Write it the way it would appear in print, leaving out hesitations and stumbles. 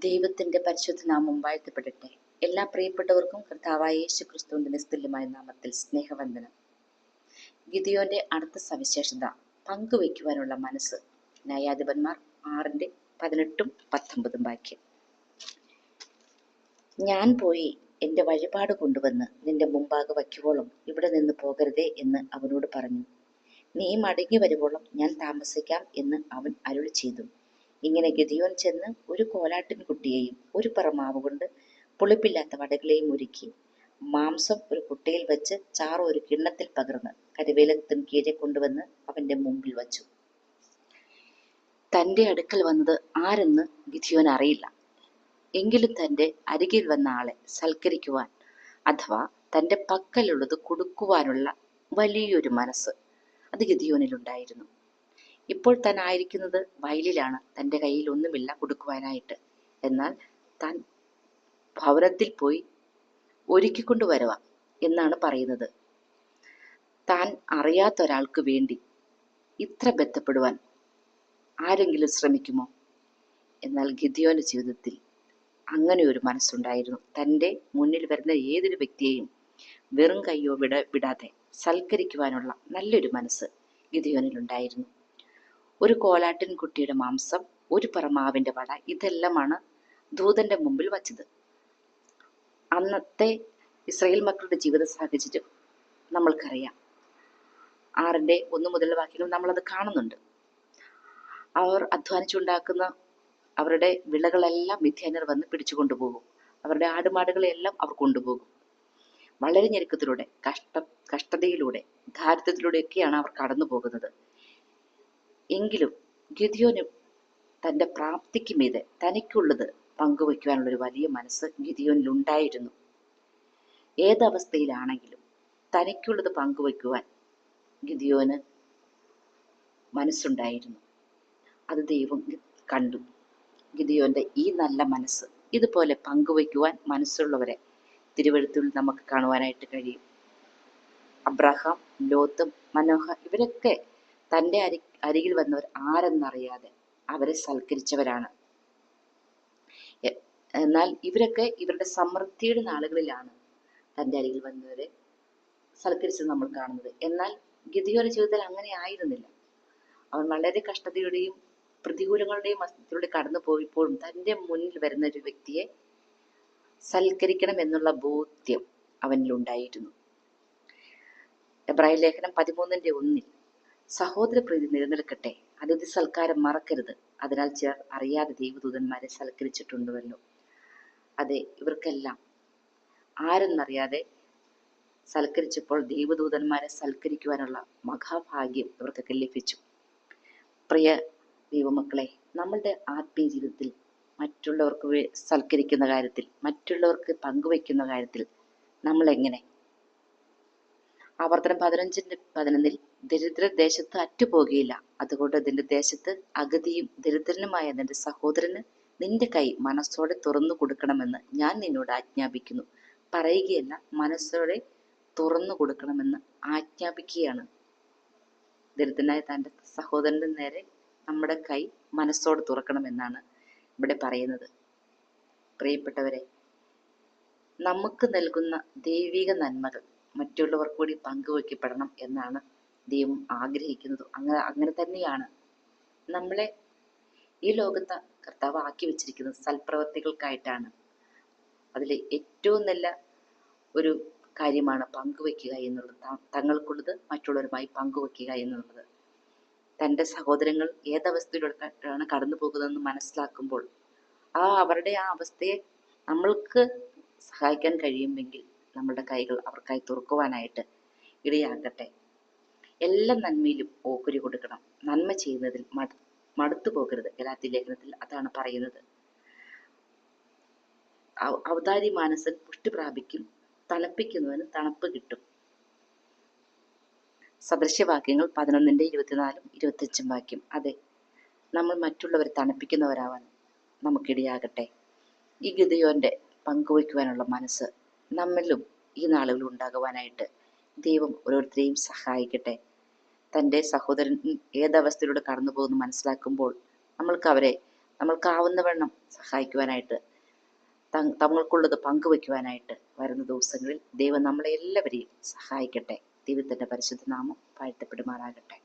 ദൈവത്തിന്റെ പരിശുദ്ധ നാമം വാഴ്ത്തപ്പെടട്ടെ. എല്ലാ പ്രിയപ്പെട്ടവർക്കും കർത്താവായ യേശു ക്രിസ്തുവിന്റെ നിസ്തുല്യമായ നാമത്തിൽ സ്നേഹവന്ദനം. ഗിദിയോന്റെ അടുത്ത സവിശേഷത പങ്കുവയ്ക്കുവാനുള്ള മനസ്സ്. ന്യായാധിപന്മാർ 6:18-19 വാക്യം. ഞാൻ പോയി എന്റെ വഴിപാട് കൊണ്ടുവന്ന് നിന്റെ മുമ്പാകെ വയ്ക്കുവോളം ഇവിടെ നിന്ന് പോകരുതേ എന്ന് അവനോട് പറഞ്ഞു. നീ മടങ്ങി വരുവോളം ഞാൻ താമസിക്കാം എന്ന് അവൻ അരുളി ചെയ്തു. ഇങ്ങനെ ഗിദിയോൻ ചെന്ന് ഒരു കോലാട്ടിൻകുട്ടിയെയും ഒരു പറ മാവ് കൊണ്ട് പുളിപ്പില്ലാത്ത വടകളെയും ഒരുക്കി മാംസം ഒരു കുട്ടയിൽ വെച്ച് ചാറ് ഒരു കിണ്ണത്തിൽ പകർന്ന് കരുവേലത്തിന് കീഴെ കൊണ്ടുവന്ന് അവന്റെ മുമ്പിൽ വച്ചു. തന്റെ അടുക്കൽ വന്നത് ആരെന്ന് ഗിദിയോൻ അറിയില്ല. എങ്കിലും തന്റെ അരികിൽ വന്ന ആളെ സൽക്കരിക്കുവാൻ അഥവാ തന്റെ പക്കലുള്ളത് കൊടുക്കുവാനുള്ള വലിയൊരു മനസ്സ് അത് ഗിദിയോനിലുണ്ടായിരുന്നു. ഇപ്പോൾ താൻ ആയിരിക്കുന്നത് വയലിലാണ്. തൻ്റെ കയ്യിൽ ഒന്നുമില്ല കൊടുക്കുവാനായിട്ട്. എന്നാൽ താൻ ഭവനത്തിൽ പോയി ഒരുക്കിക്കൊണ്ടുവരുക എന്നാണ് പറയുന്നത്. താൻ അറിയാത്ത ഒരാൾക്ക് വേണ്ടി ഇത്ര ബന്ധപ്പെടുവാൻ ആരെങ്കിലും ശ്രമിക്കുമോ? എന്നാൽ ഗിദിയോന്റെ ജീവിതത്തിൽ അങ്ങനെ ഒരു മനസ്സുണ്ടായിരുന്നു. തൻ്റെ മുന്നിൽ വരുന്ന ഏതൊരു വ്യക്തിയെയും വെറും കയ്യോ വിടാതെ സൽക്കരിക്കുവാനുള്ള നല്ലൊരു മനസ്സ് ഗിദിയോനിലുണ്ടായിരുന്നു. ഒരു കോലാട്ടിൻകുട്ടിയുടെ മാംസം, ഒരു പറമാവിന്റെ വട, ഇതെല്ലാമാണ് ദൂതന്റെ മുമ്പിൽ വച്ചത്. അന്നത്തെ ഇസ്രായേൽ മക്കളുടെ ജീവിത സാഹചര്യം നമ്മൾക്കറിയാം. 6:1 വാക്യങ്ങൾ നമ്മളത് കാണുന്നുണ്ട്. അവർ അധ്വാനിച്ചുണ്ടാക്കുന്ന അവരുടെ വിളകളെല്ലാം മിഥ്യാന്യർ വന്ന് പിടിച്ചു കൊണ്ടുപോകും. അവരുടെ ആടുമാടുകളെല്ലാം അവർ കൊണ്ടുപോകും. വളരെ ഞെരുക്കത്തിലൂടെ, കഷ്ടതയിലൂടെ, ദാരിദ്ര്യത്തിലൂടെയൊക്കെയാണ് അവർ കടന്നു പോകുന്നത്. എങ്കിലും ഗിദിയോന് തൻ്റെ പ്രാപ്തിക്ക് മീതെ തനിക്കുള്ളത് പങ്കുവയ്ക്കുവാനുള്ളൊരു വലിയ മനസ്സ് ഗിദിയോനിലുണ്ടായിരുന്നു. ഏതവസ്ഥയിലാണെങ്കിലും തനിക്കുള്ളത് പങ്കുവയ്ക്കുവാൻ ഗിദിയോന് മനസ്സുണ്ടായിരുന്നു. അത് ദൈവം കണ്ടു. ഗിദിയോന്റെ ഈ നല്ല മനസ്സ്, ഇതുപോലെ പങ്കുവയ്ക്കുവാൻ മനസ്സുള്ളവരെ തിരുവെഴുത്തിൽ നമുക്ക് കാണുവാനായിട്ട് കഴിയും. അബ്രഹാം, ലോത്തും, മനോഹ ഇവരൊക്കെ തൻ്റെ അരികിൽ വന്നവർ ആരെന്നറിയാതെ അവരെ സൽക്കരിച്ചവരാണ്. എന്നാൽ ഇവരൊക്കെ ഇവരുടെ സമൃദ്ധിയുടെ നാളുകളിലാണ് തൻ്റെ അരികിൽ വന്നവരെ സൽക്കരിച്ചത് നമ്മൾ കാണുന്നത്. എന്നാൽ ഗിദിയോന്റെ ജീവിതത്തിൽ അങ്ങനെ ആയിരുന്നില്ല. അവൻ വളരെ കഷ്ടതയുടെയും പ്രതികൂലങ്ങളുടെയും മധ്യത്തിലൂടെ കടന്നു പോയപ്പോഴും തൻ്റെ മുന്നിൽ വരുന്ന ഒരു വ്യക്തിയെ സൽക്കരിക്കണം എന്നുള്ള ബോധ്യം അവനിലുണ്ടായിരുന്നു. എബ്രായ ലേഖനം 13:1 സഹോദര പ്രീതി നിലനിൽക്കട്ടെ, അതിഥി സൽക്കാരം മറക്കരുത്, അതിനാൽ ചിലർ അറിയാതെ ദൈവദൂതന്മാരെ സൽക്കരിച്ചിട്ടുണ്ടുവല്ലോ. അതെ, ഇവർക്കെല്ലാം ആരെന്നറിയാതെ സൽക്കരിച്ചപ്പോൾ ദൈവദൂതന്മാരെ സൽക്കരിക്കുവാനുള്ള മഹാഭാഗ്യം ഇവർക്കൊക്കെ ലഭിച്ചു. പ്രിയ ദൈവമക്കളെ, നമ്മളുടെ ആത്മീയ ജീവിതത്തിൽ മറ്റുള്ളവർക്ക് സൽക്കരിക്കുന്ന കാര്യത്തിൽ, മറ്റുള്ളവർക്ക് പങ്കുവയ്ക്കുന്ന കാര്യത്തിൽ നമ്മൾ എങ്ങനെ? ആവർത്തനം 15:11 ദരിദ്ര ദേശത്ത് അറ്റുപോകുകയില്ല, അതുകൊണ്ട് നിന്റെ ദേശത്ത് അഗതിയും ദരിദ്രനുമായ നിന്റെ സഹോദരന് നിന്റെ കൈ മനസ്സോടെ തുറന്നു കൊടുക്കണമെന്ന് ഞാൻ നിന്നോട് ആജ്ഞാപിക്കുന്നു. പറയുകയല്ല, മനസ്സോടെ തുറന്നു കൊടുക്കണമെന്ന് ആജ്ഞാപിക്കുകയാണ്. ദരിദ്രനായ തൻ്റെ സഹോദരന്റെ നേരെ നമ്മുടെ കൈ മനസ്സോടെ തുറക്കണമെന്നാണ് ഇവിടെ പറയുന്നത്. പ്രിയപ്പെട്ടവരെ, നമുക്ക് നൽകുന്ന ദൈവിക നന്മകൾ മറ്റുള്ളവർ കൂടി പങ്കുവയ്ക്കപ്പെടണം എന്നാണ് ദൈവം ആഗ്രഹിക്കുന്നത്. അങ്ങനെ തന്നെയാണ് നമ്മളെ ഈ ലോകത്ത് കർത്താവ് ആക്കി വെച്ചിരിക്കുന്നത് സൽപ്രവർത്തികൾക്കായിട്ടാണ്. അതിൽ ഏറ്റവും നല്ല ഒരു കാര്യമാണ് പങ്കുവയ്ക്കുക എന്നുള്ളത്. തങ്ങൾക്കുള്ളത് മറ്റുള്ളവരുമായി പങ്കുവയ്ക്കുക എന്നുള്ളത്. തൻ്റെ സഹോദരങ്ങൾ ഏതവസ്ഥയിലൂടെയാണ് കടന്നു പോകുന്നതെന്ന് മനസ്സിലാക്കുമ്പോൾ അവരുടെ ആ അവസ്ഥയെ നമ്മൾക്ക് സഹായിക്കാൻ കഴിയുമെങ്കിൽ നമ്മളുടെ കൈകൾ അവർക്കായി തുറക്കുവാനായിട്ട് ഇടയാകട്ടെ. എല്ലാ നന്മയിലും ഓഹരി കൊടുക്കണം. നന്മ ചെയ്യുന്നതിൽ മടുത്തു പോകരുത്. ഗലാത്യ ലേഖനത്തിൽ അതാണ് പറയുന്നത്. ഔദാര്യ മാനസൻ പുഷ്ടി പ്രാപിക്കും, തണുപ്പിക്കുന്നതിന് തണുപ്പ് കിട്ടും. സദൃശ്യവാക്യങ്ങൾ 11:24-25 വാക്യം. അതെ, നമ്മൾ മറ്റുള്ളവരെ തണുപ്പിക്കുന്നവരാവാൻ നമുക്കിടയാകട്ടെ. ഈ ഗിദിയോന്റെ പങ്കുവയ്ക്കുവാനുള്ള മനസ്സ് നമ്മളിലും ഈ നാളുകളിൽ ഉണ്ടാകുവാനായിട്ട് ദൈവം ഓരോരുത്തരെയും സഹായിക്കട്ടെ. തൻ്റെ സഹോദരൻ ഏതവസ്ഥയിലൂടെ കടന്നു പോകുന്നു മനസ്സിലാക്കുമ്പോൾ നമ്മൾക്ക് അവരെ നമ്മൾക്കാവുന്നവണ്ണം സഹായിക്കുവാനായിട്ട്, തങ്ങൾക്കുള്ളത് പങ്കുവയ്ക്കുവാനായിട്ട് വരുന്ന ദിവസങ്ങളിൽ ദൈവം നമ്മളെ എല്ലാവരെയും സഹായിക്കട്ടെ. ദൈവത്തിൻ്റെ പരിശുദ്ധ നാമം വാഴ്ത്തപ്പെടുമാറാകട്ടെ.